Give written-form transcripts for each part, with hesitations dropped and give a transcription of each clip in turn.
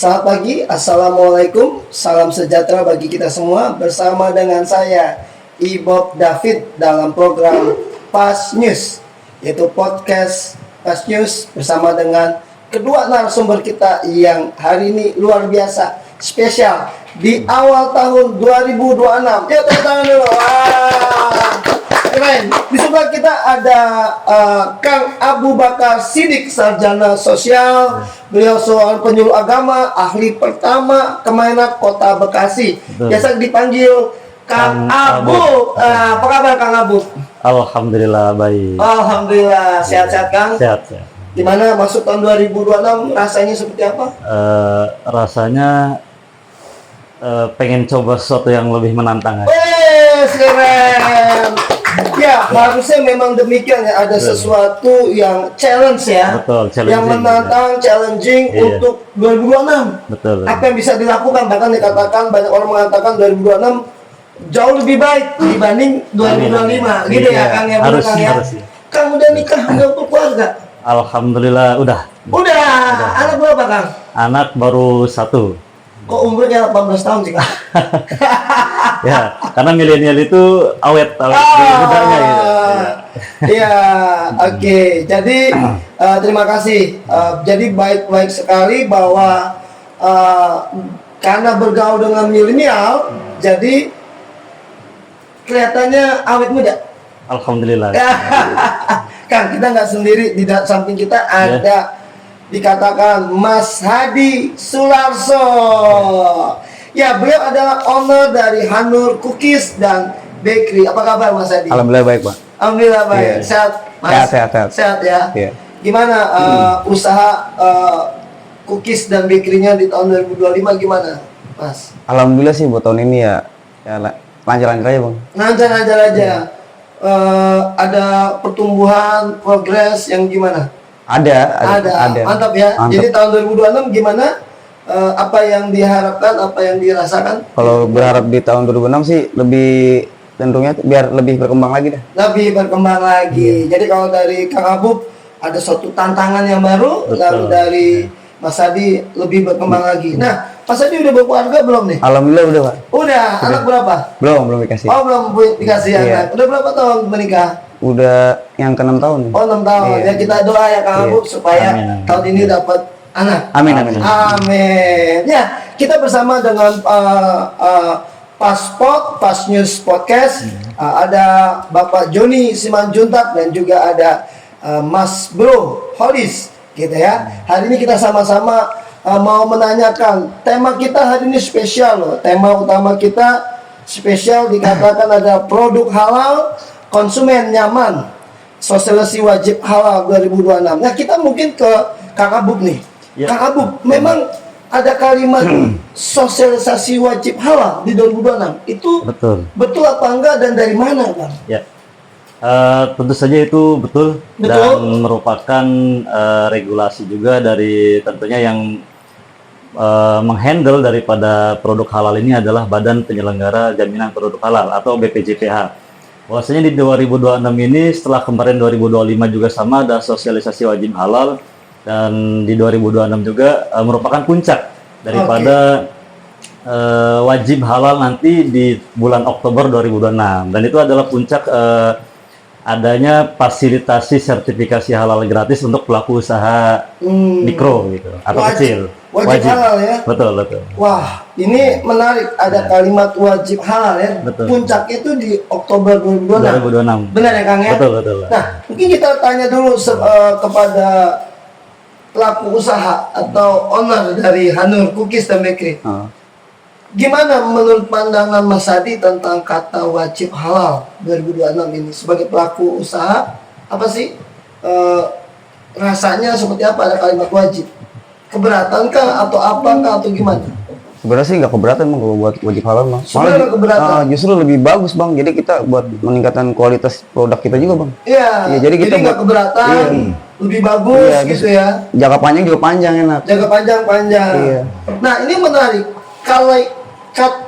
Selamat pagi, Assalamualaikum, salam sejahtera bagi kita semua. Bersama dengan saya, Ibob David, dalam program Pas News, yaitu podcast Pas News bersama dengan kedua narasumber kita yang hari ini luar biasa, spesial di awal tahun 2026. Ya, tepuk tangan dulu. Keren. Di sebelah kita ada Kang Abu Bakar Siddiq, sarjana sosial. Beliau seorang penyuluh agama, ahli pertama Kemenak Kota Bekasi. Betul. Biasa dipanggil Kang Abu. Apa kabar Kang Abu? Alhamdulillah baik. Alhamdulillah, sehat-sehat Kang. Sehat. Gimana masuk tahun 2026, rasanya seperti apa? Rasanya pengen coba sesuatu yang lebih menantang aja. Keren. Ya, harusnya memang demikian ya, ada sesuatu yang challenge ya. Betul, challenging. Yang menantang, challenging Iya. untuk 2026. Betul. Apa yang bisa dilakukan? Bahkan dikatakan banyak orang mengatakan 2026 jauh lebih baik dibanding 2025. Gitu ya, Kang ya, Harus, Kang ya. harus ya. Kang udah nikah, udah berkeluarga? Alhamdulillah udah. Udah. Anak berapa, Kang? Anak baru 1. Kok umurnya 18 tahun sih, Kang? Ya, karena milenial itu awet mudanya gitu. Iya, oke. Jadi terima kasih. Jadi baik-baik sekali bahwa karena bergaul dengan milenial, jadi kelihatannya awet muda. Alhamdulillah. Kang, kita nggak sendiri, di samping kita ada dikatakan Mas Hadi Sularso. Ya, beliau adalah owner dari Hanur Cookies dan Bakery. Apa kabar Mas Hadi? Alhamdulillah baik, Pak. Alhamdulillah baik. Iya. Sehat, Mas? Sehat. Sehat ya. Iya. Gimana usaha cookies dan bakery-nya di tahun 2025 gimana, Mas? Alhamdulillah sih buat tahun ini ya lancar-lancar aja, Bang. Lancar-lancar aja. Ada pertumbuhan, progres yang gimana? Ada. Mantap ya. Mantap. Jadi tahun 2026 gimana? Apa yang diharapkan, apa yang dirasakan? Kalau berharap di tahun 2006 sih lebih tentunya biar lebih berkembang lagi dah. Lebih berkembang lagi. Jadi kalau dari Kang Abub ada suatu tantangan yang baru, Betul. lalu dari Mas Hadi lebih berkembang lagi. Nah, Mas Hadi udah berkeluarga belum nih? Alhamdulillah udah, Pak. Udah. Anak berapa? Belum dikasih. Oh, belum dikasih Iya. anak. Udah berapa tahun menikah? Udah yang ke-6 tahun. Oh, 6 tahun. Iya. Ya kita doa ya Kang Abub supaya Amin. tahun ini dapat anak. Amin. Amin. Ya, kita bersama dengan Pas News Podcast. Ada Bapak Joni Simanjuntak dan juga ada Mas Bro Holis, gitu ya. Hari ini kita sama-sama mau menanyakan, tema kita hari ini spesial loh. Tema utama kita spesial, dikatakan ada produk halal, konsumen nyaman, sosialisasi wajib halal 2026. Nah, kita mungkin ke Kang Abub nih. Ya. Kang Abub, memang ada kalimat sosialisasi wajib halal di 2026. Itu betul apa enggak dan dari mana, Bang? Ya. Tentu saja itu betul. Dan merupakan regulasi juga dari tentunya yang menghandle daripada produk halal ini adalah Badan Penyelenggara Jaminan Produk Halal atau BPJPH. Bahwasanya di 2026 ini setelah kemarin 2025 juga sama ada sosialisasi wajib halal, dan di 2026 juga merupakan puncak daripada wajib halal nanti di bulan Oktober 2026, dan itu adalah puncak adanya fasilitasi sertifikasi halal gratis untuk pelaku usaha mikro gitu atau kecil. Wajib halal ya? Betul. Wah, ini menarik, ada kalimat wajib halal ya. Betul. Puncak itu di Oktober 2026. 2026. Benar ya Kang ya? Betul. Nah, mungkin kita tanya dulu kepada pelaku usaha atau owner dari Hanur Cookies dan Bakery. Gimana menurut pandangan Mas Hadi tentang kata wajib halal 2026 ini sebagai pelaku usaha? Apa sih rasanya, seperti apa ada kalimat wajib? Keberatan kah atau apakah atau gimana? Sebenarnya sih nggak keberatan, Bang, kalau buat wajib halal, Bang. Sebenarnya nggak keberatan. Justru lebih bagus, Bang. Jadi kita buat meningkatkan kualitas produk kita juga, Bang. Iya. Jadi kita nggak keberatan, lebih bagus gitu ya. Jangka panjang juga panjang, enak. Jangka panjang. Iya. Nah, ini menarik. Kalau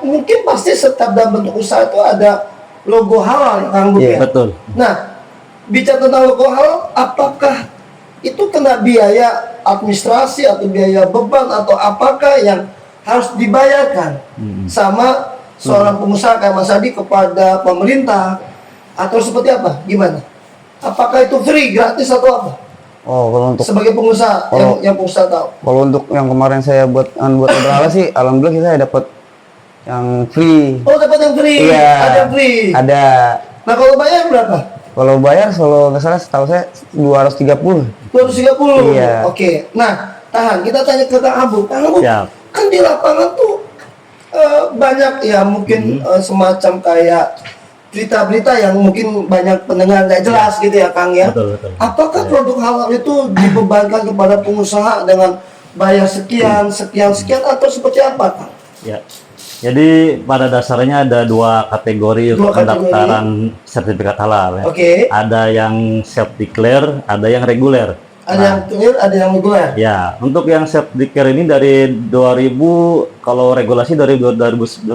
mungkin pasti setiap dalam bentuk usaha itu ada logo halal ya, Kang Bub ya? Betul. Nah, bicara tentang logo halal, apakah itu kena biaya administrasi atau biaya beban atau apakah yang harus dibayarkan sama seorang pengusaha kayak Mas Adi kepada pemerintah atau seperti apa? Gimana? Apakah itu free, gratis atau apa? Oh, kalau untuk Sebagai pengusaha yang pengusaha tahu. kalau untuk yang kemarin saya buat berhala sih, alhamdulillah saya dapat yang free. Oh, dapat yang free. Iya. Ada yang free. Ada. Nah, kalau bayar berapa? Kalau bayar, kalau nggak salah setahu saya 230. 230. Iya. Oke. Nah, tahan. Kita tanya ke Kang Abu. Kang Abu, Siap. kan di lapangan tuh banyak ya mungkin semacam kayak berita-berita yang mungkin banyak pendengar nggak jelas gitu ya, Kang ya. Betul, betul. Apakah produk halal itu dibebankan kepada pengusaha dengan bayar sekian, sekian, sekian atau seperti apa, Kang? Ya. Jadi pada dasarnya ada dua kategori untuk kategori. pendaftaran sertifikat halal ya. Oke. Ada yang self declare, ada yang reguler. Ada yang clear, ada yang reguler. Ya, untuk yang self declare ini dari 2000, kalau regulasi dari 2019.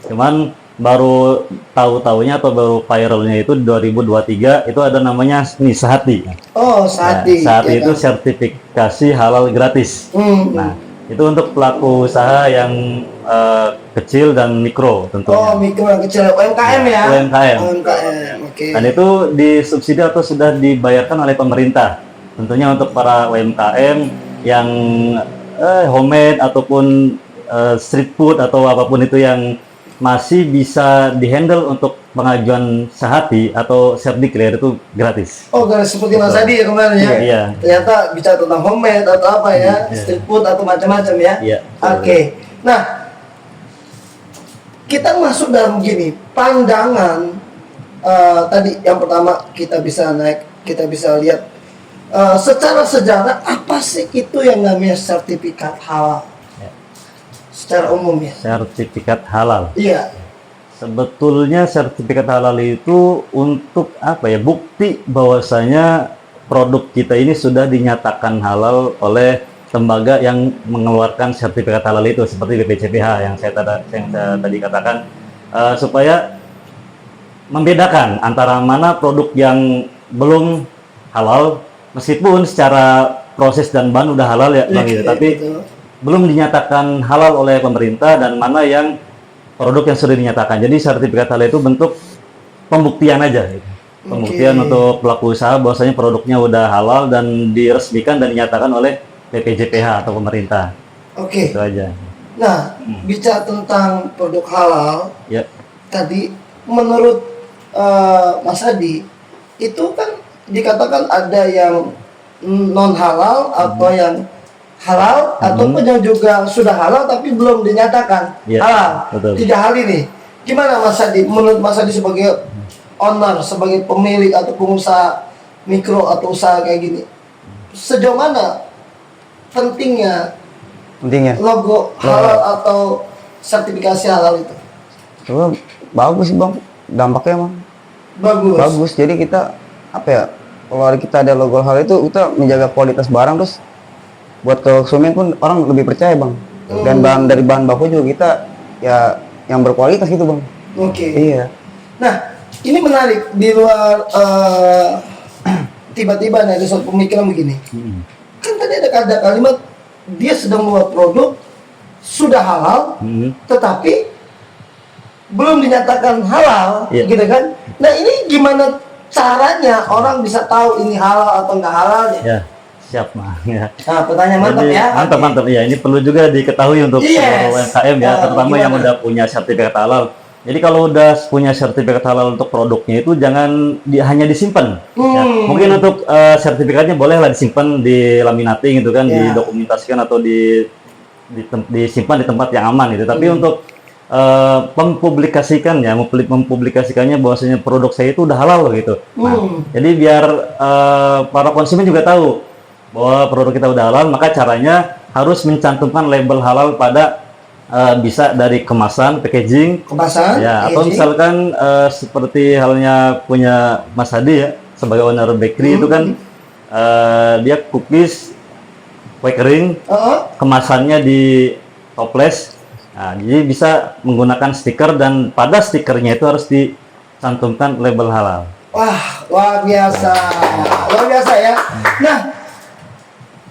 Cuman baru tahu-taunya atau baru viralnya itu di 2023 itu ada namanya Nisahati. Oh, Sati. Sati ya, itu Kang? sertifikasi halal gratis. Nah, itu untuk pelaku usaha yang kecil dan mikro tentunya. Oh, mikro yang kecil, UMKM ya? UMKM. UMKM, oke. Dan itu disubsidi atau sudah dibayarkan oleh pemerintah. Tentunya untuk para UMKM yang homemade ataupun street food atau apapun itu yang masih bisa dihandle untuk pengajuan sehati atau self declare itu gratis. Oh, guys, seperti Mas Adi ya kemarin ya? Iya. Ternyata bicara tentang homemade atau apa ya, street food atau macam-macam ya? Iya. Oke. Nah, kita masuk dalam gini, pandangan tadi yang pertama kita bisa lihat secara sejarah apa sih itu yang namanya sertifikat halal? Ya. Secara umum ya? Sertifikat halal. Iya. Sebetulnya sertifikat halal itu untuk apa ya? Bukti bahwasanya produk kita ini sudah dinyatakan halal oleh lembaga yang mengeluarkan sertifikat halal itu seperti BPJPH yang saya tadi katakan supaya membedakan antara mana produk yang belum halal meskipun secara proses dan bahan udah halal ya Bang, gitu, tapi Betul. belum dinyatakan halal oleh pemerintah dan mana yang produk yang sudah dinyatakan. Jadi sertifikat halal itu bentuk pembuktian aja gitu. Pembuktian untuk pelaku usaha bahwasanya produknya udah halal dan diresmikan dan dinyatakan oleh BPJPH atau pemerintah. Oke. Itu aja. Nah, bicara tentang produk halal, Ya. tadi menurut Mas Adi itu kan dikatakan ada yang non halal atau yang halal ataupun yang juga sudah halal tapi belum dinyatakan Ya, halal. betul. 3 hal ini. Gimana Mas Adi? Menurut Mas Adi sebagai owner, sebagai pemilik atau pengusaha mikro atau usaha kayak gini, sejauh mana pentingnya logo halal atau sertifikasi halal itu? Coba bagus sih Bang, dampaknya Bang. Bagus. Jadi kita apa ya? Kalau kita ada logo halal itu kita menjaga kualitas barang, terus buat konsumen pun orang lebih percaya Bang. Dan dari bahan baku juga kita ya yang berkualitas gitu Bang. Oke. Iya. Nah, ini menarik di luar tiba-tiba ada suatu pemikiran begini. Kan tadi ada kalimat dia sedang membuat produk sudah halal, tetapi belum dinyatakan halal, Iya. gitu kan? Nah, ini gimana caranya orang bisa tahu ini halal atau enggak halalnya? Ya, siap Bang. Ya. Nah, pertanyaan mantap Jadi, ya. mantap ya. Ini perlu juga diketahui untuk Yes. seluruh UMKM ya, terutama yang Gimana? udah punya sertifikat halal. Jadi kalau udah punya sertifikat halal untuk produknya itu jangan hanya disimpan. Ya. Mungkin untuk sertifikatnya bolehlah disimpan di laminating gitu kan, Ya. didokumentasikan atau disimpan di tempat yang aman gitu. Tapi untuk mempublikasikannya bahwasanya produk saya itu udah halal loh gitu. Nah, jadi biar para konsumen juga tahu bahwa produk kita udah halal, maka caranya harus mencantumkan label halal pada bisa dari kemasan, packaging, Kemasan, ya, atau packaging. misalkan seperti halnya punya Mas Hadi ya sebagai owner bakery itu kan dia cookies kue kering, kemasannya di toples. Nah, jadi bisa menggunakan stiker dan pada stikernya itu harus dicantumkan label halal. Wah, luar biasa. Luar biasa ya. Nah,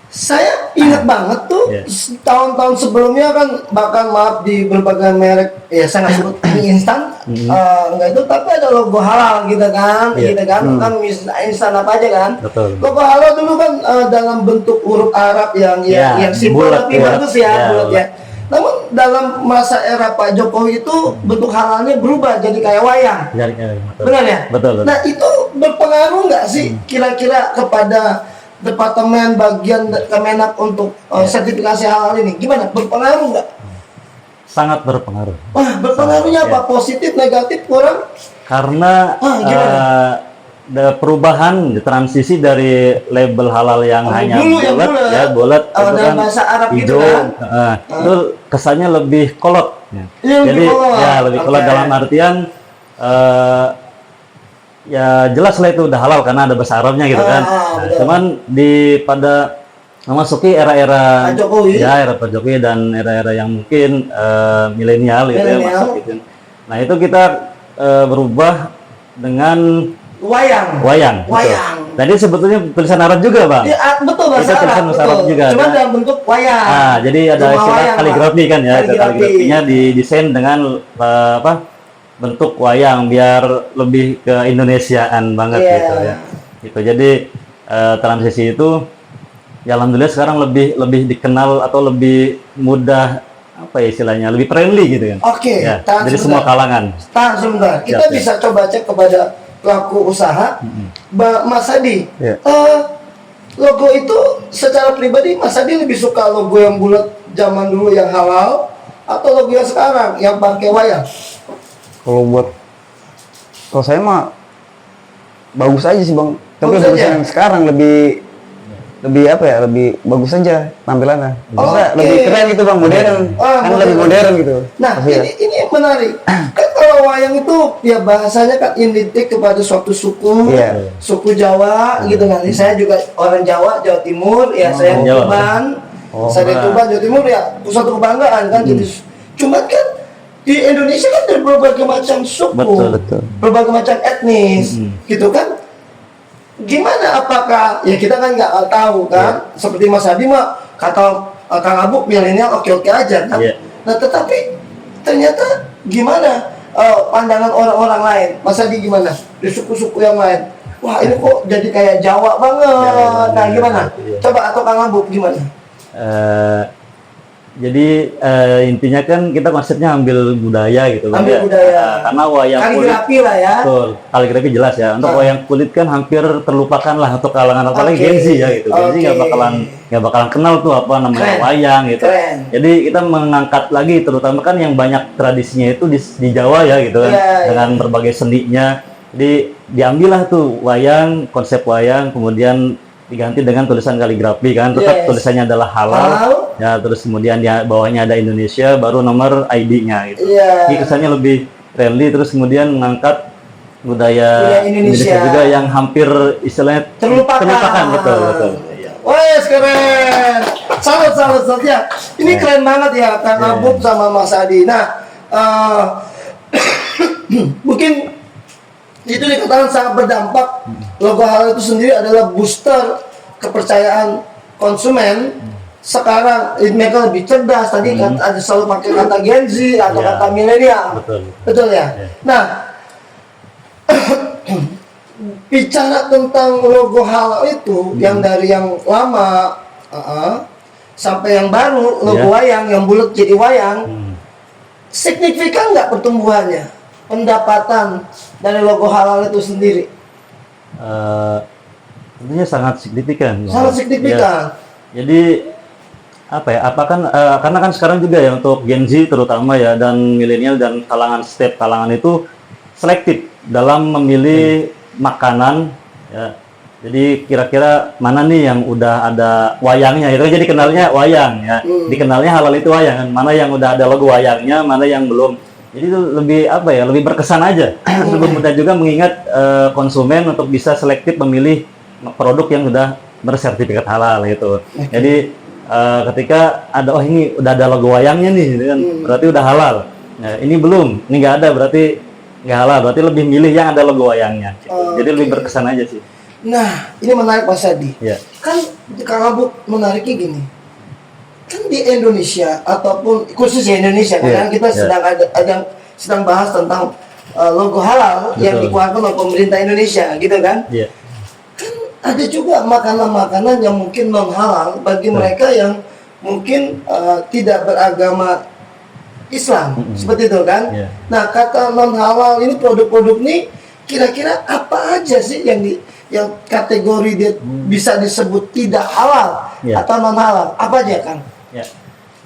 saya ingat banget tuh Iya. tahun-tahun sebelumnya kan, bahkan maaf di berbagai merek, ya saya nggak sebut mie instan, enggak itu, tapi ada logo halal gitu kan, Iya. gitu kan, kan mie instan apa aja kan. Betul. Logo halal dulu kan dalam bentuk huruf Arab yang Iya, yang simpel bulat tapi ya. bagus ya, Iya, bulat ya. bulat. Namun dalam masa era Pak Jokowi itu bentuk halalnya berubah jadi kayak wayang. Betul. Benar ya? Betul. Nah itu berpengaruh nggak sih kira-kira kepada Departemen bagian Kemenak untuk sertifikasi halal ini? Gimana? Berpengaruh nggak? Sangat berpengaruh. Wah, berpengaruhnya apa? Ya. Positif, negatif, kurang? Karena Gimana? perubahan transisi dari label halal yang hanya dulu yang bulat, bulat. ya bulat, itu Dalam kan bahasa Arab gitu hijau, kan? itu kesannya lebih kolot. Ya. Iya, lebih Jadi kolot. ya lebih kolot Oke. dalam artian ya jelas lah itu udah halal karena ada bahasa Arabnya gitu kan. betul. Cuman pada memasuki era-era Pak Jokowi. ya era Pak Jokowi dan era-era yang mungkin milenial gitu ya Milenial. masuk gitu. Nah itu kita berubah dengan Wayang. wayang. betul. Wayang. Tadi sebetulnya tulisan Arab juga bang. Ya, betul bahasa Itu tulisan Arab, bahasa Arab betul. juga, Cuma ada. dalam bentuk wayang. Nah, jadi ada Cuma istilah wayang, Pak. kaligrafi kan ya. Kaligrafi. Kaligrafinya didesain dengan bentuk wayang biar lebih ke Indonesiaan banget Iya. gitu ya. Gitu. Jadi transisi itu ya alhamdulillah sekarang lebih dikenal atau lebih mudah apa ya istilahnya, lebih friendly gitu kan. Oke, Ya, tahan jadi sebentar. semua kalangan. Tahan sebentar. Kita Siap, bisa coba cek kepada pelaku usaha, Mas Adi. Iya. Logo itu secara pribadi Mas Adi lebih suka logo yang bulat zaman dulu yang halal atau logo yang sekarang yang pakai wayang? Kalau saya mah bagus aja sih bang. Tapi Bagus bagus aja? yang sekarang lebih apa ya, lebih bagus aja tampilannya. Maksudnya Oke. lebih keren gitu bang, modern. Kan lebih modern gitu. Nah, Maksudnya. ini yang menarik. Kan kalau wayang itu ya bahasanya kan identik kepada suatu suku, Iya. suku Jawa gitu kan. Saya juga orang Jawa, Jawa Timur, ya saya Jawa. Tuban. Oh, Saya dari Tuban, Jawa Timur ya suatu kebanggaan kan gitu. Cuman kan di Indonesia kan ada berbagai macam suku, Betul. berbagai macam etnis, gitu kan. Gimana apakah ya kita kan nggak tahu kan, seperti Mas Adi mah kata Kang Abu milenial oke-oke aja kan. Iya. Nah tetapi ternyata gimana pandangan orang-orang lain, Mas Adi gimana di suku-suku yang lain? Wah ini kok jadi kayak Jawa banget. Nah gimana? Iya. Coba atau Kang Abu gimana? Jadi intinya kan kita konsepnya ambil budaya gitu Bang, Ambil ya. budaya. Karena wayang kulit Kaligrafi lah ya. betul, kaligrafi jelas ya. Untuk wayang kulit kan hampir terlupakan lah untuk kalangan apalagi Oke. Gen Z ya gitu. Gen Z nggak Oke. bakalan kenal tuh apa namanya Keren. wayang gitu. Keren. Jadi kita mengangkat lagi terutama kan yang banyak tradisinya itu di Jawa ya gitu kan. Iya, Dengan berbagai seninya. Jadi diambillah tuh wayang, konsep wayang kemudian diganti dengan tulisan kaligrafi kan. Yes. Tetap tulisannya adalah halal. Halal. Ya, terus kemudian di bawahnya ada Indonesia, baru nomor ID-nya gitu. Iya. Jadi kesannya lebih friendly, terus kemudian mengangkat Budaya budaya Indonesia. juga yang hampir istilahnya Terlupakan. betul. Wes keren. Salut ya. Ini keren banget ya Kang Iya. Abub sama Mas Adi. Nah, mungkin itu dikatakan sangat berdampak. Logo halal itu sendiri adalah booster kepercayaan konsumen. Sekarang mereka lebih cerdas. Tadi kan ada selalu pakai kata Gen Z atau Iya. kata milenial. Betul. Ya. Iya. Nah, bicara tentang logo halal itu yang dari yang lama sampai yang baru logo Iya. wayang yang bulat jadi wayang, signifikan nggak pertumbuhannya pendapatan dari logo halal itu sendiri? Tentunya sangat signifikan. Sangat signifikan. Ya. Jadi apa ya? Karena kan sekarang juga ya untuk Gen Z terutama ya dan milenial dan setiap kalangan itu selektif dalam memilih makanan ya. Jadi kira-kira mana nih yang udah ada wayangnya itu jadi kenalnya wayang ya. Dikenalnya halal itu wayang kan. Mana yang udah ada logo wayangnya, mana yang belum. Jadi itu lebih apa ya? Lebih berkesan aja. Lebih mudah juga mengingat konsumen untuk bisa selektif memilih produk yang sudah bersertifikat halal gitu. Jadi ketika ada ini udah ada logo wayangnya nih gitu kan, berarti udah halal. Nah, ini belum, ini nggak ada berarti nggak halal, berarti lebih milih yang ada logo wayangnya. Gitu. Jadi lebih berkesan aja sih. Nah, ini menarik Mas Adi. Ya. Kan Kang Abu menariknya gini. Kan di Indonesia ataupun khusus di Indonesia kan kita sedang bahas tentang logo halal yang dikeluarkan oleh pemerintah Indonesia gitu kan. Iya. Kan ada juga makanan-makanan yang mungkin non halal bagi mereka yang mungkin tidak beragama Islam seperti itu kan. Yeah. Nah, kata non halal ini produk-produk ini kira-kira apa aja sih yang kategori dia bisa disebut tidak halal atau non halal? Apa aja Kang? Ya.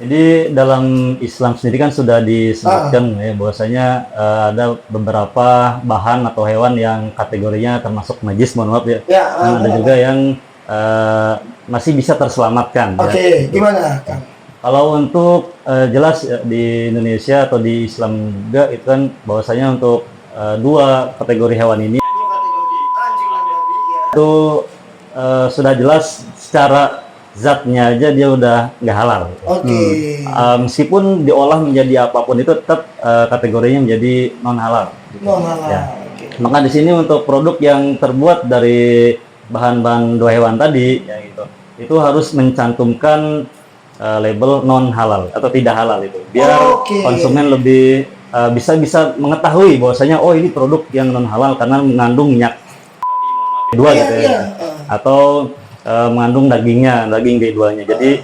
Jadi dalam Islam sendiri kan sudah disebutkan ya bahwasanya ada beberapa bahan atau hewan yang kategorinya termasuk najis, mohon maaf ya. Dan ada juga yang masih bisa terselamatkan. Oke, gimana Kang? Kalau untuk jelas di Indonesia atau di Islam juga itu kan bahwasanya untuk dua kategori hewan ini itu sudah jelas secara zatnya aja dia udah nggak halal. Oke. Meskipun diolah menjadi apapun itu tetap kategorinya menjadi non halal. Non halal. Ya. Oke. Maka di sini untuk produk yang terbuat dari bahan-bahan dua hewan tadi, ya gitu, itu harus mencantumkan label non halal atau tidak halal itu, biar konsumen lebih bisa mengetahui bahwasanya oh ini produk yang non halal karena mengandung minyak B2 gitu ya, atau mengandung daging B2-nya. Jadi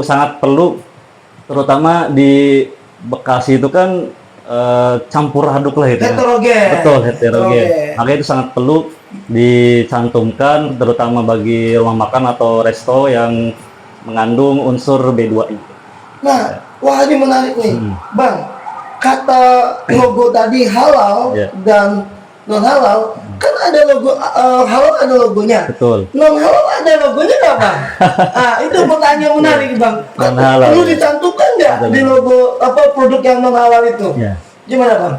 sangat perlu, terutama di Bekasi itu kan campur aduk lah itu. Heterogen. Betul, heterogen. Makanya itu sangat perlu dicantumkan, terutama bagi rumah makan atau resto yang mengandung unsur B2 itu. Nah, wah ini menarik nih, Bang. Kata logo tadi halal dan non halal, kan ada logo halal ada logonya. Betul. Non halal ada logonya nggak Bang? Itu pertanyaan menarik Bang. Perlu dicantumkan nggak di logo apa produk yang non halal itu? Gimana Bang?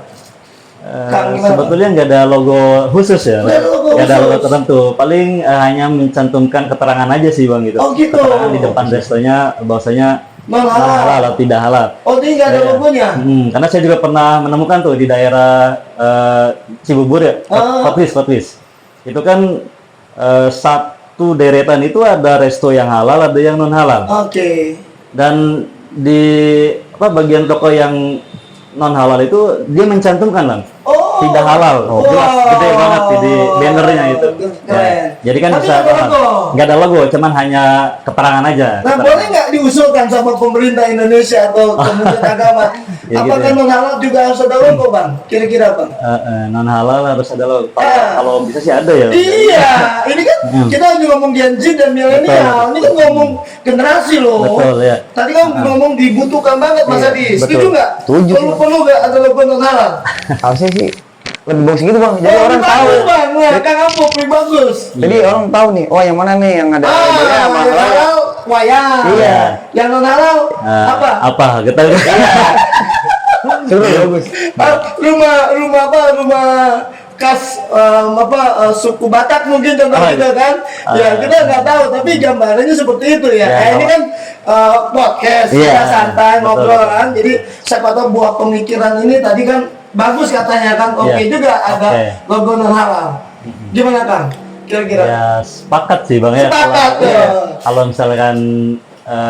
Sebetulnya nggak ada logo khusus ya, nggak ada logo tertentu. Paling hanya mencantumkan keterangan aja sih Bang gitu. Oh gitu. Keterangan di depan restonya bahwasanya non halal atau tidak halal. Oh ini nggak ada logonya? Karena saya juga pernah menemukan tuh di daerah Cibubur ya, Kotwis. Itu kan satu deretan itu ada resto yang halal, ada yang non halal. Oke. Dan di bagian toko yang non halal itu dia mencantumkan Bang. Tidak halal, jelas gede banget di bannernya itu. Jadi kan bisa nggak ada logo, cuman hanya keterangan aja. Nah, boleh nggak diusulkan sama pemerintah Indonesia atau kementerian agama? Apakah non halal juga harus ada logo Bang? Kira-kira Bang? Non halal harus ada logo. Kalau bisa sih ada ya. Iya, ini kan kita lagi ngomong Gen Z dan milenial. Ini kan ngomong generasi loh. Betul ya. Tadi kan ngomong dibutuhkan banget Mas Adi. Setuju nggak? Perlu nggak ada logo non halal? Harusnya sih lebih bagus gitu Bang, jadi orang tahu. Bang, nah, Kang Abu lebih bagus. Jadi orang tahu nih, oh yang mana nih yang ada labelnya sama yang halal wayang. Iya. Yang non halal apa? Apa? Kita sudah bagus. Rumah khas suku Batak mungkin contoh gitu kan. Ya kita nggak tahu tapi gambarannya seperti itu ya. Ini kan podcast kita santai ngobrol kan. Jadi siapa tahu buah pemikiran ini tadi kan bagus katanya kan. Oke juga ada logo non halal. Gimana Kang? Kira-kira? Ya sepakat sih Bang ya. Sepakat kalau misalkan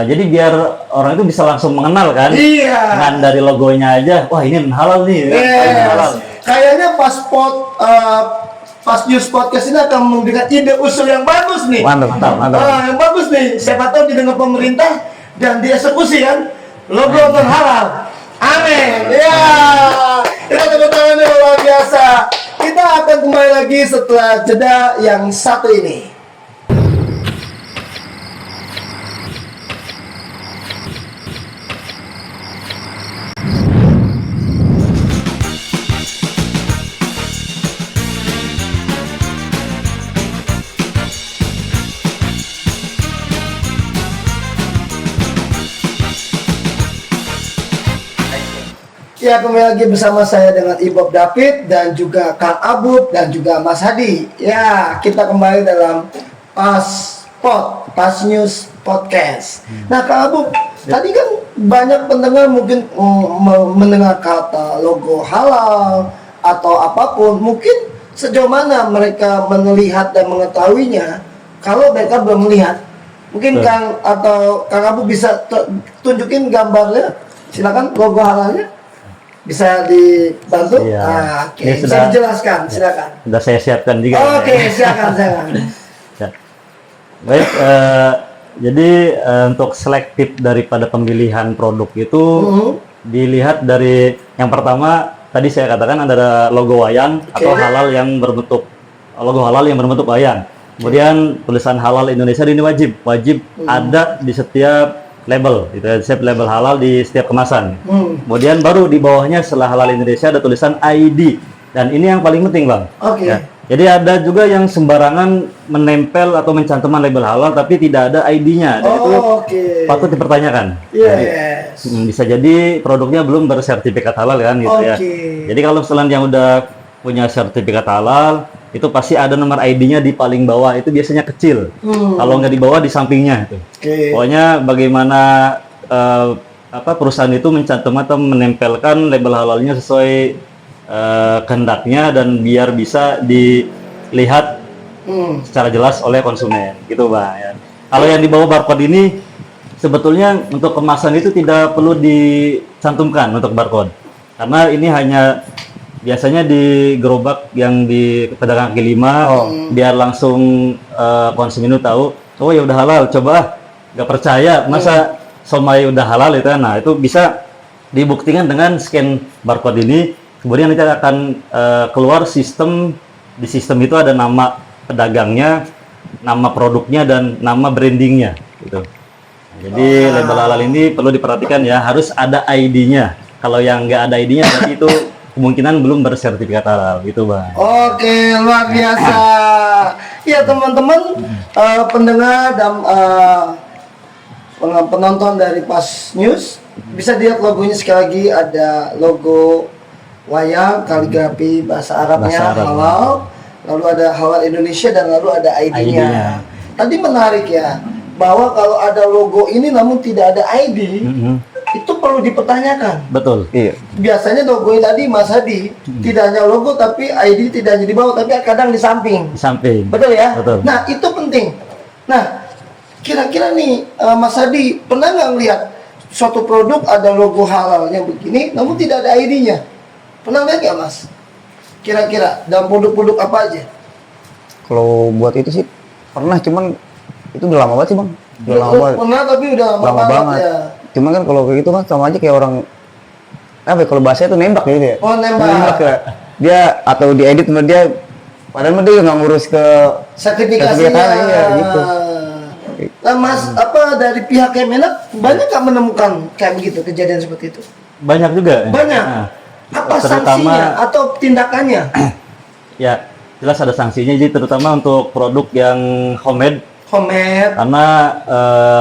jadi biar orang itu bisa langsung mengenal kan. Iya. Dengan dari logonya aja, wah ini halal nih. Ini halal. Kayaknya pas news podcast ini akan memberikan ide usul yang bagus nih. Mantap. Yang bagus nih. Siapa tahu didengar pemerintah dan dieksekusi kan. Logo non halal. Amin. Ya. Kita tepuk tangan luar biasa. Kita akan kembali lagi setelah jeda yang satu ini. Ya, kembali lagi bersama saya dengan Ibob David dan juga Kang Abub dan juga Mas Hadi. Ya, kita kembali dalam Pas News Podcast. Nah, Kang Abub, tadi kan banyak pendengar mungkin mendengar kata logo halal atau apapun, mungkin sejauh mana mereka melihat dan mengetahuinya kalau mereka belum melihat. Mungkin Kang atau Kang Abu bisa tunjukin gambarnya, silakan logo halalnya bisa dibantu. Iya. Oke, Ini bisa dijelaskan, silakan. Sudah saya siapkan juga. Oke, silakan. Ya. Baik, jadi untuk selektif daripada pemilihan produk itu dilihat dari yang pertama tadi saya katakan ada logo wayang atau halal yang berbentuk logo halal yang berbentuk wayang. Kemudian tulisan halal Indonesia ini wajib ada di setiap label, gitu ya, setiap label halal di setiap kemasan. Kemudian baru di bawahnya setelah halal Indonesia ada tulisan ID dan ini yang paling penting, Bang. Oke. Ya. Jadi ada juga yang sembarangan menempel atau mencantumkan label halal tapi tidak ada ID-nya. Dan itu patut dipertanyakan. Yes. Bisa jadi produknya belum bersertifikat halal kan gitu ya. Jadi kalau misalnya yang udah punya sertifikat halal itu pasti ada nomor ID-nya di paling bawah, itu biasanya kecil. Kalau nggak di bawah di sampingnya itu. Pokoknya bagaimana perusahaan itu mencantumkan atau menempelkan label halalnya sesuai kehendaknya dan biar bisa dilihat secara jelas oleh konsumen, gitu Bang. Ya. Kalau yang di bawah barcode ini sebetulnya untuk kemasan itu tidak perlu dicantumkan untuk barcode, karena ini hanya biasanya di gerobak yang di pedagang kaki lima, biar langsung konsumen itu tahu, oh ya udah halal, coba nggak percaya masa somai udah halal itu, nah itu bisa dibuktikan dengan scan barcode ini. Kemudian nanti akan keluar sistem, di sistem itu ada nama pedagangnya, nama produknya dan nama brandingnya gitu. Jadi label halal ini perlu diperhatikan ya, harus ada ID-nya. Kalau yang nggak ada ID-nya berarti itu kemungkinan belum bersertifikat halal gitu Bang. Oke, luar biasa. Ya teman-teman, pendengar dan penonton dari Pas News, bisa lihat logonya sekali lagi, ada logo wayang, kaligrafi bahasa Arabnya halal, lalu ada halal Indonesia dan lalu ada ID-nya. Tadi menarik ya, bahwa kalau ada logo ini namun tidak ada ID, itu perlu dipertanyakan. Betul. Iya. Biasanya logo ini tadi Mas Hadi tidak hanya logo tapi ID tidak hanya di bawah tapi kadang di samping. Di samping. Betul ya? Betul. Nah itu penting. Nah kira-kira nih Mas Hadi pernah nggak ngelihat suatu produk ada logo halal yang begini namun tidak ada ID-nya? Pernah lihat nggak Mas? Kira-kira dalam produk-produk apa aja? Kalau buat itu sih pernah, cuman itu udah lama banget sih Bang. Udah lama banget. Pernah tapi udah lama banget ya. Cuman kan kalau kayak gitu kan sama aja kayak orang apa ya, kalau bahasanya tuh nembak gitu ya. Oh nembak ya. Dia atau diedit sama dia, padahal mah dia nggak ngurus ke sertifikasinya. Iya, gitu. Nah Mas, apa dari pihak Kemenak banyak nggak menemukan kayak begitu, kejadian seperti itu? Banyak juga. Banyak. Nah, apa terutama, sanksinya atau tindakannya? Ya, jelas ada sanksinya. Jadi terutama untuk produk yang homemade. Karena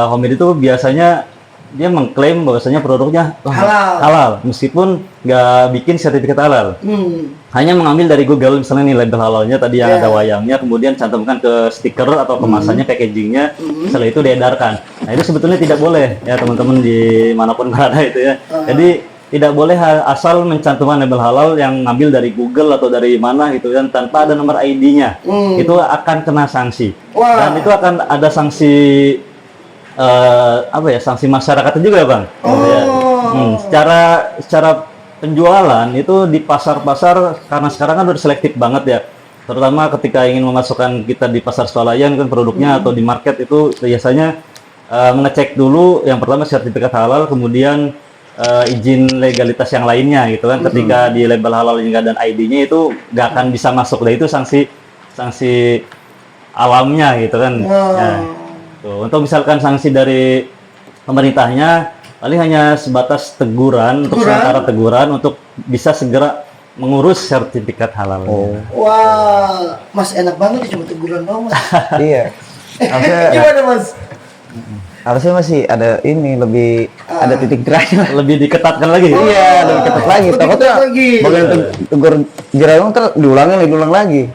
homemade itu biasanya dia mengklaim bahwasanya produknya halal, meskipun nggak bikin sertifikat halal. Hanya mengambil dari Google misalnya nih label halalnya tadi yang ada wayangnya, kemudian cantumkan ke stiker atau kemasannya, packagingnya, setelah itu diedarkan. Nah itu sebetulnya tidak boleh ya teman-teman dimanapun berada itu ya. Jadi tidak boleh asal mencantumkan label halal yang ngambil dari Google atau dari mana gitu dan tanpa ada nomor ID-nya. Itu akan kena sanksi. Dan itu akan ada sanksi sanksi masyarakat juga Bang. Ya. Secara penjualan itu di pasar-pasar, karena sekarang kan udah selektif banget ya. Terutama ketika ingin memasukkan kita di pasar swalayan kan produknya atau di market itu biasanya mengecek dulu yang pertama sertifikat halal, kemudian izin legalitas yang lainnya gitu kan. Ketika di label halal nggak ada ID-nya itu nggak akan bisa masuk. Nah itu sanksi alamnya gitu kan. Nah, tuh. Untuk misalkan sanksi dari pemerintahnya paling hanya sebatas teguran untuk sementara teguran untuk bisa segera mengurus sertifikat halal. Wah, Mas enak banget ya cuma teguran doang Mas. Iya. Gimana Mas? Harusnya masih ada ini, lebih ada titik terangnya. Lebih diketatkan lagi. Iya, lebih ketat lagi. Takutnya bagian tegur jerawat diulang lagi.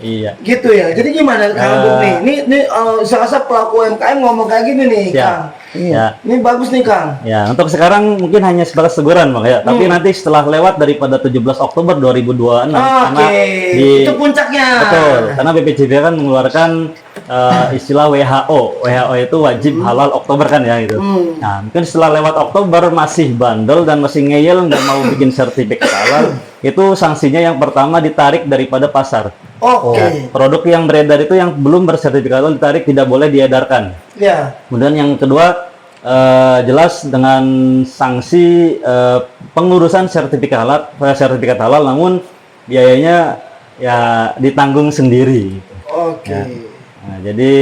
Iya. Gitu ya. Jadi gimana Kang Agung nih? Ini saya rasa pelaku UMKM ngomong kayak gini nih, Ya. Kang. Iya. Ini bagus nih, Kang. Ya, untuk sekarang mungkin hanya sebatas teguran, Bang ya. Tapi nanti setelah lewat daripada 17 Oktober 2026 karena Itu puncaknya. betul, karena BPJPH kan mengeluarkan istilah WHO. WHO itu wajib halal Oktober kan ya gitu. Nah, mungkin setelah lewat Oktober masih bandel dan masih ngeyel nggak mau bikin sertifikat halal, itu sanksinya yang pertama ditarik daripada pasar. Oke. Produk yang beredar itu yang belum bersertifikat halal ditarik, tidak boleh diedarkan. Ya. Kemudian yang kedua jelas dengan sanksi pengurusan sertifikat halal, namun biayanya ya ditanggung sendiri. Oke. Nah, jadi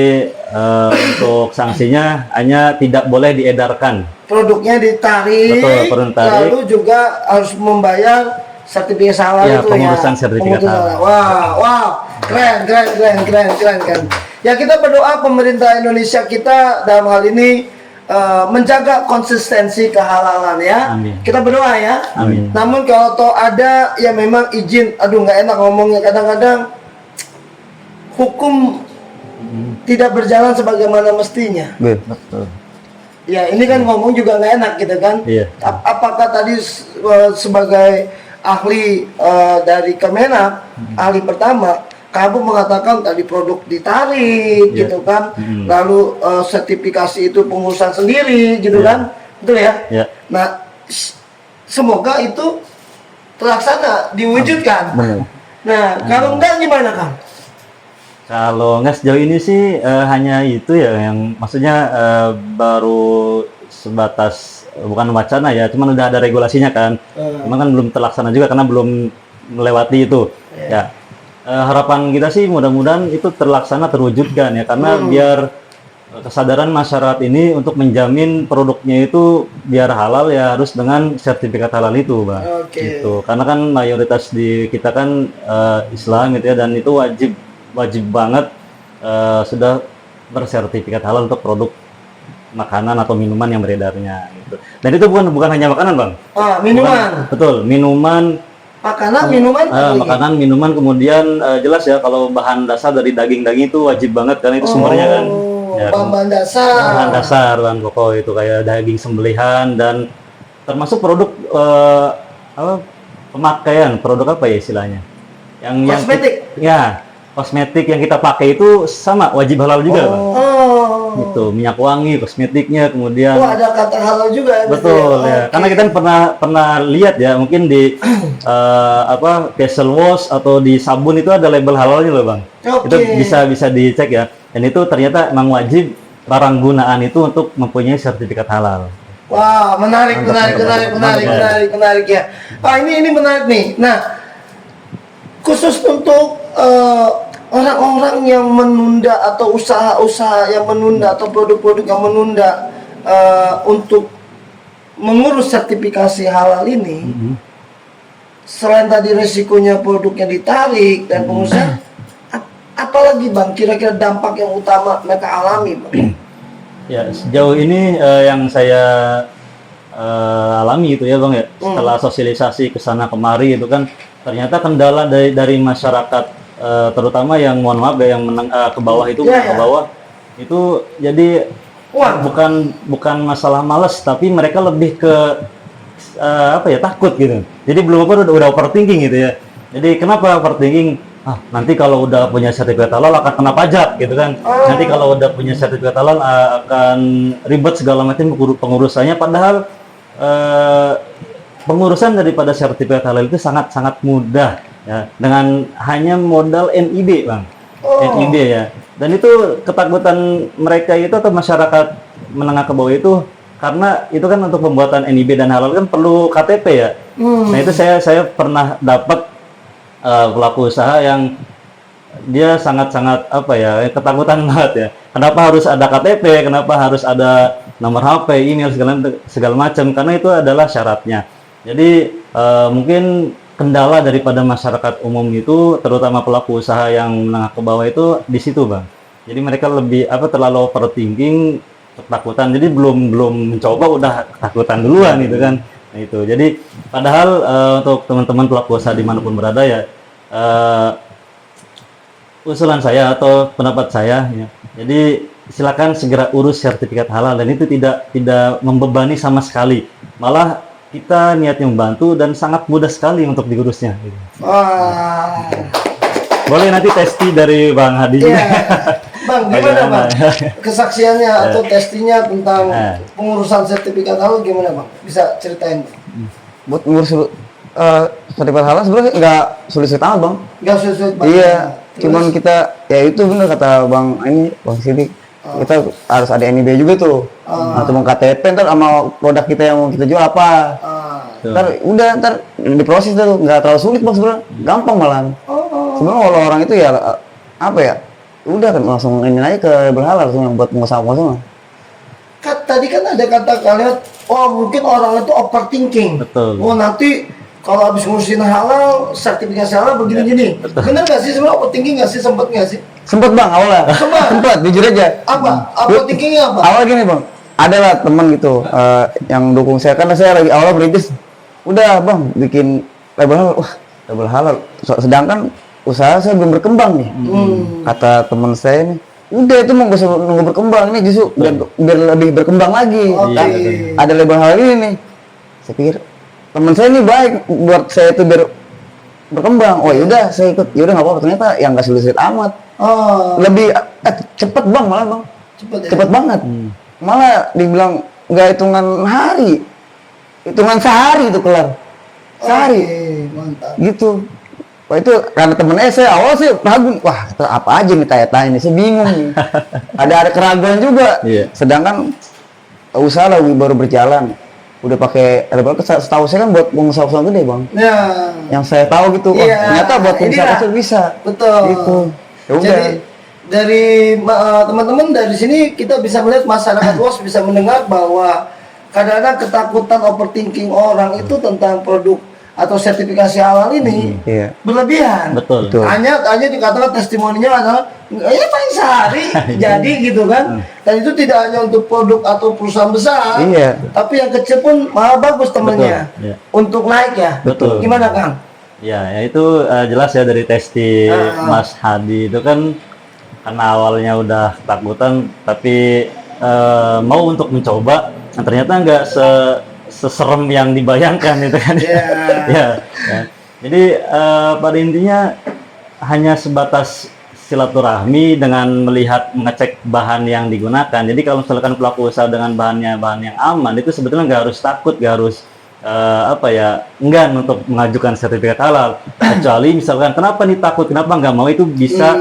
untuk sanksinya hanya tidak boleh diedarkan. Produknya ditarik, Betul, produk ditarik. lalu juga harus membayar sertifikat halal Ya, itu pengurusan ya. sertifikat halal. Wow, keren. Ya kita berdoa pemerintah Indonesia kita dalam hal ini menjaga konsistensi kehalalan ya. Amin. Kita berdoa ya. Amin. Namun kalau toh ada ya memang izin, aduh nggak enak ngomongnya kadang-kadang hukum tidak berjalan sebagaimana mestinya. Betul. Ya ini kan ngomong juga nggak enak gitu kan. Iya. Apakah tadi sebagai ahli dari Kemenak, ahli pertama, kamu mengatakan tadi produk ditarik Iya. gitu kan, lalu sertifikasi itu pengurusan sendiri gitu Iya. kan, betul ya? Ya. Nah, semoga itu terlaksana, diwujudkan. Benar. Nah, kalau enggak gimana Kang? Kalau nggak sejauh ini sih hanya itu ya yang maksudnya baru sebatas bukan wacana ya, cuman udah ada regulasinya kan. Cuman kan belum terlaksana juga karena belum melewati itu. Ya. Harapan kita sih mudah-mudahan itu terlaksana, terwujudkan ya, karena biar kesadaran masyarakat ini untuk menjamin produknya itu biar halal ya harus dengan sertifikat halal itu, Bang. Oke. Gitu. Karena kan mayoritas di kita kan Islam gitu ya, dan itu wajib banget sudah bersertifikat halal untuk produk makanan atau minuman yang beredarnya gitu. Dan itu bukan hanya makanan, Bang. Minuman. Betul, minuman, makanan, minuman, kemudian jelas ya kalau bahan dasar dari daging-daging itu wajib banget karena itu sumbernya kan. Ya, Bahan dasar. bahan dasar, bahan pokok itu kayak daging sembelihan dan termasuk produk pemakaian, produk apa ya istilahnya? Kosmetik. Kosmetik yang kita pakai itu sama wajib halal juga, Bang. Gitu, minyak wangi, kosmetiknya, kemudian Ada kata halal juga. betul ya. Karena kita pernah lihat ya, mungkin di facial wash atau di sabun itu ada label halalnya loh, Bang. Itu bisa dicek ya. Dan itu ternyata emang wajib barang gunaan itu untuk mempunyai sertifikat halal. Wah, menarik ya. Ini menarik nih. Nah, khusus untuk orang-orang yang menunda atau usaha-usaha yang menunda atau produk-produk yang menunda untuk mengurus sertifikasi halal ini, selain tadi resikonya produknya ditarik dan pengusaha, apalagi Bang kira-kira dampak yang utama mereka alami, Bang? Ya, sejauh ini yang saya alami itu ya, Bang ya, setelah sosialisasi ke sana kemari itu kan ternyata kendala dari masyarakat terutama yang mohon maaf ya yang ke bawah itu ke bawah itu jadi bukan masalah malas, tapi mereka lebih ke takut gitu. Jadi belum udah overthinking gitu ya. Jadi kenapa overthinking? Nanti kalau udah punya sertifikat halal akan kena pajak gitu kan. Nanti kalau udah punya sertifikat halal akan ribet segala macam pengurusannya, padahal pengurusan daripada sertifikat halal itu sangat mudah ya, dengan hanya modal NIB, Bang. NIB ya. Dan itu ketakutan mereka itu atau masyarakat menengah ke bawah itu karena itu kan untuk pembuatan NIB dan halal kan perlu KTP ya. Nah, itu saya pernah dapat pelaku usaha yang dia sangat ketakutan banget ya. Kenapa harus ada KTP? Kenapa harus ada nomor HP, email segala macam? Karena itu adalah syaratnya. Jadi mungkin kendala daripada masyarakat umum itu, terutama pelaku usaha yang menengah ke bawah itu di situ, Bang. Jadi mereka lebih terlalu overthinking, ketakutan. Jadi belum mencoba udah ketakutan duluan gitu kan. Nah itu. Jadi padahal untuk teman-teman pelaku usaha dimanapun berada ya, usulan saya atau pendapat saya ya. Jadi silakan segera urus sertifikat halal dan itu tidak membebani sama sekali. Malah kita niatnya membantu dan sangat mudah sekali untuk diurusnya. Gitu. Wah. Boleh nanti testi dari Bang Hadi juga. Iya. Bang, gimana Bang? Kesaksiannya atau testinya tentang pengurusan sertifikat halal gimana Bang? Bisa ceritain Bang? Buat ngurus sertifikat halal sebenarnya nggak sulit-sulit amat bang. Nggak sulit Bang. Iya, Terus? cuman kita ya itu bener kata bang Sidik, kita harus ada NIB juga tuh, atau mau KTP ntar sama produk kita yang mau kita jual apa. Ntar diproses tuh, nggak terlalu sulit bang sebenarnya, gampang malah. Sebenarnya kalau orang itu ya apa ya, udah kan langsung ini aja ke berhalal langsung yang buat pengusaha-pengusaha. Tadi kan ada kata kalimat, oh mungkin orang itu overthinking. Betul. Oh nanti kalau habis ngurusin halal, sertifikasi halal begini-gini. Bener nggak sih sebenarnya overthinking nggak sih? Sempet nggak sih? Sempet bang awalnya. Sempet? Jujur aja. Apa? Overthinkingnya apa? Awal gini bang, ada lah teman gitu yang dukung saya, karena saya lagi awal merintis, udah bang bikin label halal, wah label halal, sedangkan usaha saya belum berkembang nih. Kata teman saya nih, udah itu mau gak usah nunggu berkembang, ini justru biar lebih berkembang lagi. Ada label halal ini nih, saya pikir teman saya ini baik buat saya itu biar berkembang. Oh yaudah saya ikut, yaudah nggak apa-apa, ternyata yang nggak sulit-sulit amat. Lebih cepet bang, malah bang cepet banget. Malah dibilang nggak hitungan hari, hitungan sehari itu kelar, sehari. Mantap. Gitu. Wah itu karena temen saya awal sih ragu, wah itu apa aja nih tanya-tanya nih, saya bingung nih. ada keraguan juga. Sedangkan usaha lagi baru berjalan, udah pakai setahu saya kan buat pengusaha-pengusaha gede bang. Ya. Yang saya tahu gitu, wah ternyata buat pengusaha bisa. Betul. Gitu. Yaudah. Jadi dari teman-teman dari sini kita bisa melihat masyarakat luas bisa mendengar bahwa kadang-kadang ketakutan overthinking orang itu tentang produk atau sertifikasi halal ini berlebihan. Betul. Hanya dikatakan testimoninya adalah ya paling sehari jadi gitu kan. Dan itu tidak hanya untuk produk atau perusahaan besar, tapi yang kecil pun malah bagus temennya untuk naik ya. Betul. Gimana Kang? Ya itu jelas ya dari testi Mas Hadi itu kan karena awalnya udah ketakutan tapi mau untuk mencoba, nah, ternyata nggak seserem yang dibayangkan itu kan. Ya. Jadi pada intinya hanya sebatas silaturahmi dengan mengecek bahan yang digunakan. Jadi kalau misalkan pelaku usaha dengan bahan yang aman itu sebetulnya nggak harus takut, nggak harus enggan untuk mengajukan sertifikat halal. Kecuali misalkan kenapa nih takut, kenapa nggak mau, itu bisa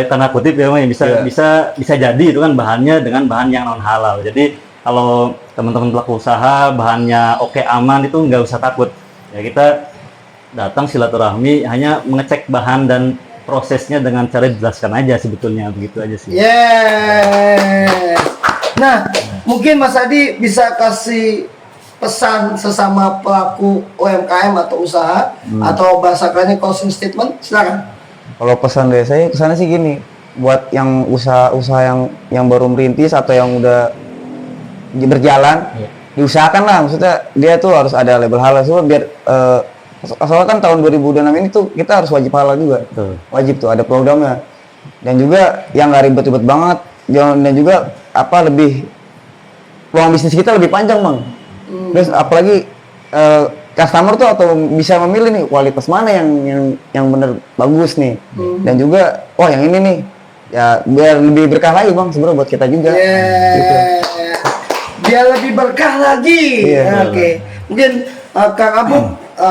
tanda kutip ya, bisa jadi itu kan bahannya dengan bahan yang non halal. Jadi kalau teman-teman pelaku usaha bahannya oke, aman, itu nggak usah takut. Ya kita datang silaturahmi hanya mengecek bahan dan prosesnya dengan cara dijelaskan aja, sebetulnya begitu aja sih. Nah, mungkin Mas Adi bisa kasih pesan sesama pelaku UMKM atau usaha atau bahasakannya closing statement, silakan. Kalau pesan dari saya kesannya sih gini, buat yang usaha yang baru merintis atau yang udah berjalan, diusahakan lah, maksudnya dia tuh harus ada label halal biar soalnya kan tahun 2026 ini tuh kita harus wajib halal juga. Wajib tuh ada programnya, dan juga yang nggak ribet-ribet banget, dan juga lebih peluang bisnis kita lebih panjang bang. Terus apalagi customer tuh atau bisa memilih nih kualitas mana yang bener bagus nih, dan juga yang ini nih ya biar lebih berkah lagi bang sebenarnya buat kita juga. Gitu. Biar lebih berkah lagi. Oke. Mungkin Kang Abu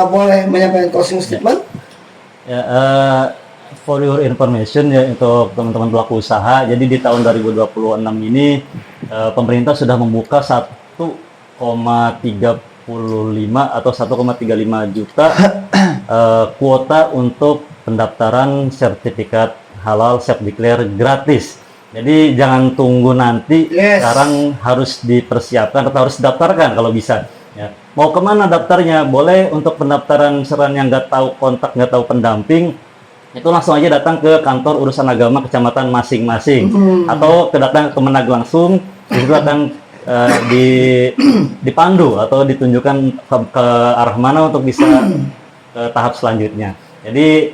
boleh menyampaikan closing statement. For your information ya untuk teman-teman pelaku usaha, jadi di tahun 2026 ini pemerintah sudah membuka 1,35 atau 1,35 juta kuota untuk pendaftaran sertifikat halal self declare gratis. Jadi jangan tunggu nanti, sekarang harus dipersiapkan atau harus daftarkan kalau bisa. Ya. Mau kemana daftarnya? Boleh untuk pendaftaran misalkan yang nggak tahu kontak, nggak tahu pendamping, itu langsung aja datang ke kantor urusan agama kecamatan masing-masing, atau datang ke Kemenag langsung, itu akan dipandu atau ditunjukkan ke arah mana untuk bisa ke tahap selanjutnya. Jadi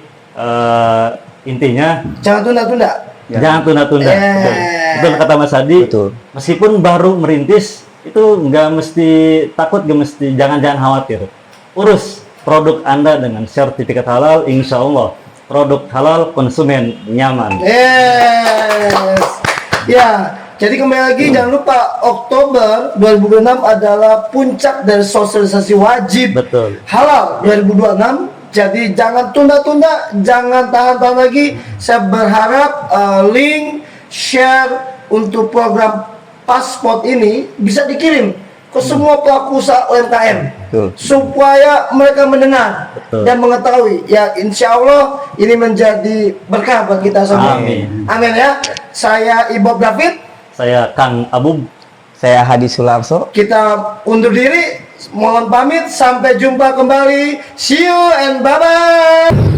Intinya Jangan tunda-tunda. Ya. jangan tunda-tunda. Betul. Betul kata Mas Adi. Betul. Meskipun baru merintis, itu nggak mesti takut, nggak mesti, jangan khawatir. Urus produk Anda dengan sertifikat halal, insya Allah produk halal, konsumen nyaman. Yes. Ya, jadi kembali lagi jangan lupa Oktober 2026 adalah puncak dari sosialisasi wajib Betul. halal 2026. Jadi jangan tunda-tunda, jangan tahan-tahan lagi. Saya berharap link share untuk program pasport ini bisa dikirim ke semua pelaku usaha UMKM. Betul. Supaya mereka mendengar Betul. dan mengetahui. Ya, insya Allah ini menjadi berkah buat kita semua. Amin. Amin ya. Saya Ibob David. Saya Kang Abub. Saya Hadi Sularso. Kita undur diri. Mohon pamit. Sampai jumpa kembali. See you and bye-bye.